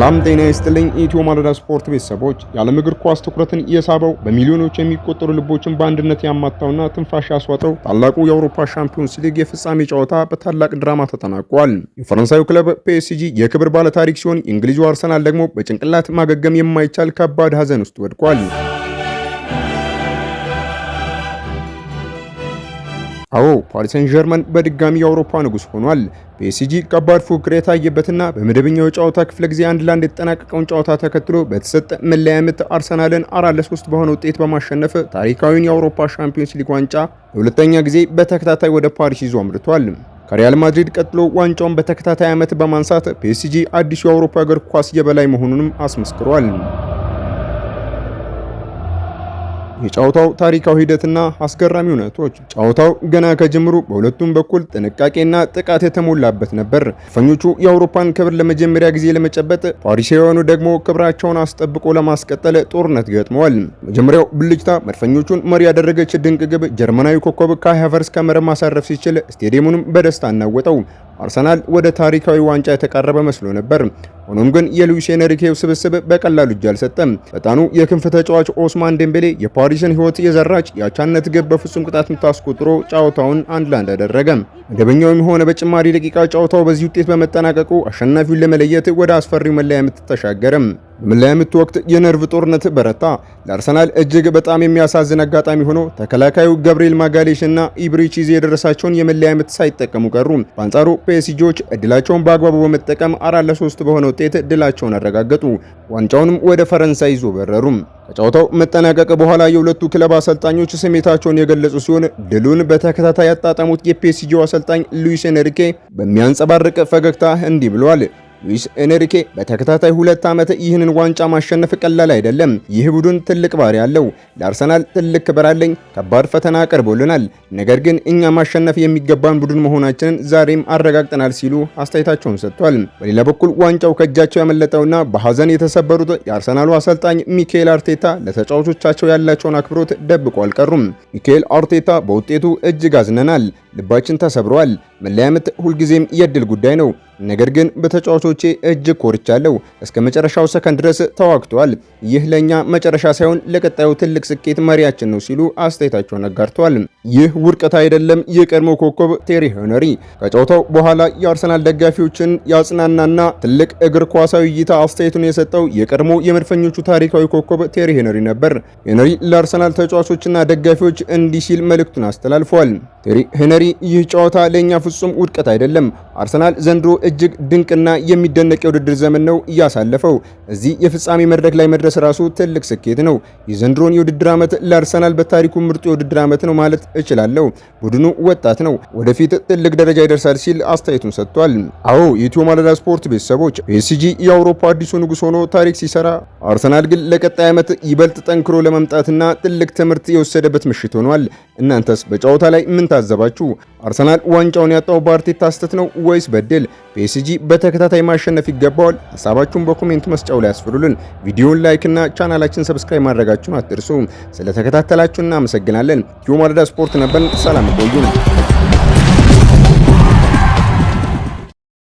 ሰላም ጤና ይስጥልኝ ኢትዮ ማለዳ ስፖርት ቤተሰቦች። የዓለም እግር ኳስ ትኩረትን የሳበው በሚሊዮኖች የሚቆጠሩ ልቦችን በአንድነት ያማታውና ትንፋሽ ያስዋጠው ታላቁ የአውሮፓ ሻምፒዮንስ ሊግ የፍጻሜ ጨዋታ በታላቅ ድራማ ተጠናቋል። የፈረንሳዩ ክለብ ፒኤስጂ የክብር ባለታሪክ ሲሆን የእንግሊዙ አርሰናል ደግሞ በጭንቅላት ማገገም የማይቻል ከባድ ሐዘን ውስጥ ወድቋል። አዎ ፓሪስ ሰን ዠርመን በድጋሚ የአውሮፓ ንጉስ ሆኗል። ፒኤስጂ ከባድ ፉክክር የታየበትና በመደበኛው የጨዋታ ክፍለ ጊዜ 1-1 የተጠናቀቀውን ጨዋታ ተከትሎ በተሰጠ መለያ ምት አርሰናልን 4-3 በሆነ ውጤት በማሸነፍ ታሪካዊውን የአውሮፓ ሻምፒዮንስ ሊግ ዋንጫ ለሁለተኛ ጊዜ በተከታታይ ወደ ፓሪስ ይዞ አምርቷል። ከሪያል ማድሪድ ቀጥሎ ዋንጫውን በተከታታይ ዓመት በማንሳት ፒኤስጂ አዲሱ የአውሮፓ እግር ኳስ የበላይ መሆኑንም አስመስክሯል። የጨዋታው ታሪካዊ ሂደትና አስገራሚ እውነቶች። ጨዋታው ገና ከጅምሩ በሁለቱም በኩል ጥንቃቄና ጥቃት የተሞላበት ነበር። መድፈኞቹ የአውሮፓን ክብር ለመጀመሪያ ጊዜ ለመጨበጥ፣ ፓሪሳውያኑ ደግሞ ክብራቸውን አስጠብቆ ለማስቀጠል ጦርነት ገጥመዋል። መጀመሪያው ብልጭታ መድፈኞቹን መሪ ያደረገች ድንቅ ግብ ጀርመናዊ ኮከብ ካይ ሃቨርትዝ ከመረብ ማሳረፍ ሲችል ስቴዲየሙንም በደስታ አናወጠው። አርሰናል ወደ ታሪካዊ ዋንጫ የተቃረበ መስሎ ነበር። ሆኖም ግን የሉዊስ ኤንሪኬው ስብስብ በቀላሉ እጅ አልሰጠም። ፈጣኑ የክንፍ ተጫዋች ኦስማን ዴምቤሌ የፓሪስን ሕይወት የዘራች የአቻነት ግብ በፍጹም ቅጣት ምት አስቆጥሮ ጨዋታውን 1-1 አደረገ። መደበኛውም ሆነ በጭማሪ ደቂቃ ጨዋታው በዚህ ውጤት በመጠናቀቁ አሸናፊውን ለመለየት ወደ አስፈሪው መለያ ምት ተሻገረ። በመለያ ምት ወቅት የነርቭ ጦርነት በረታ። ለአርሰናል እጅግ በጣም የሚያሳዝን አጋጣሚ ሆኖ ተከላካዩ ገብርኤል ማጋሌሽ እና ኢብሪቺዜ የደረሳቸውን የመለያ ምት ሳይጠቀሙ ቀሩ። በአንጻሩ ፒኤስጂዎች እድላቸውን በአግባቡ በመጠቀም 4-3 በሆነ ውጤት ድላቸውን አረጋገጡ። ዋንጫውንም ወደ ፈረንሳይ ይዞ በረሩ። ከጨዋታው መጠናቀቅ በኋላ የሁለቱ ክለብ አሰልጣኞች ስሜታቸውን የገለጹ ሲሆን ድሉን በተከታታይ ያጣጣሙት የፒኤስጂው አሰልጣኝ ሉዊስ ኤንሪኬ በሚያንጸባርቅ ፈገግታ እንዲህ ብለዋል። ሉዊስ ኤንሪኬ በተከታታይ 2 ዓመት ይህንን ዋንጫ ማሸነፍ ቀላል አይደለም። ይህ ቡድን ትልቅ ባህሪ ያለው፣ ለአርሰናል ትልቅ ክብር አለኝ። ከባድ ፈተና ቀርቦልናል፣ ነገር ግን እኛ ማሸነፍ የሚገባን ቡድን መሆናችንን ዛሬም አረጋግጠናል ሲሉ አስተያየታቸውን ሰጥቷል። በሌላ በኩል ዋንጫው ከእጃቸው ያመለጠውና በሐዘን የተሰበሩት የአርሰናሉ አሰልጣኝ ሚካኤል አርቴታ ለተጫዋቾቻቸው ያላቸውን አክብሮት ደብቆ አልቀሩም። ሚካኤል አርቴታ በውጤቱ እጅግ አዝነናል፣ ልባችን ተሰብሯል። መለያ ምት ሁልጊዜም የድል ጉዳይ ነው፣ ነገር ግን በተጫዋቾቼ እጅግ ኮርቻለሁ። እስከ መጨረሻው ሰከንድ ድረስ ተዋግተዋል። ይህ ለኛ መጨረሻ ሳይሆን ለቀጣዩ ትልቅ ስኬት መሪያችን ነው ሲሉ አስተያየታቸውን አጋርተዋል። ይህ ውድቀት አይደለም። የቀድሞ ኮከብ ቴሪ ሄነሪ ከጨዋታው በኋላ የአርሰናል ደጋፊዎችን ያጽናናና ትልቅ እግር ኳሳዊ እይታ አስተያየቱን የሰጠው የቀድሞ የመድፈኞቹ ታሪካዊ ኮከብ ቴሪ ሄነሪ ነበር። ሄነሪ ለአርሰናል ተጫዋቾችና ደጋፊዎች እንዲህ ሲል መልእክቱን አስተላልፏል። ቴሪ ሄነሪ ይህ ጨዋታ ለኛ ፍጹም ውድቀት አይደለም። አርሰናል ዘንድሮ እጅግ ድንቅና የሚደነቅ የውድድር ዘመን ነው እያሳለፈው። እዚህ የፍጻሜ መድረክ ላይ መድረስ ራሱ ትልቅ ስኬት ነው። የዘንድሮን የውድድር ዓመት ለአርሰናል በታሪኩ ምርጡ የውድድር ዓመት ነው ማለት እችላለሁ። ቡድኑ ወጣት ነው፣ ወደፊት ትልቅ ደረጃ ይደርሳል ሲል አስተያየቱን ሰጥቷል። አዎ የኢትዮ ማለዳ ስፖርት ቤተሰቦች፣ ፒኤስጂ የአውሮፓ አዲሱ ንጉስ ሆኖ ታሪክ ሲሰራ፣ አርሰናል ግን ለቀጣይ ዓመት ይበልጥ ጠንክሮ ለመምጣትና ትልቅ ትምህርት የወሰደበት ምሽት ሆኗል። እናንተስ በጨዋታ ላይ ምን ታዘባችሁ? አርሰናል ዋንጫውን ያጣው በአርቴታ ስህተት ነው ወይስ በድል? ፒኤስጂ በተከታታይ ማሸነፍ ይገባዋል? ሐሳባችሁን በኮሜንት መስጫው ላይ አስፍሩልን። ቪዲዮውን ላይክ እና ቻናላችን ሰብስክራይብ ማድረጋችሁን አትርሱ። ስለተከታተላችሁ እናመሰግናለን። ኢትዮ ማለዳ ስፖርት ነበር። ሰላም ይቆዩን።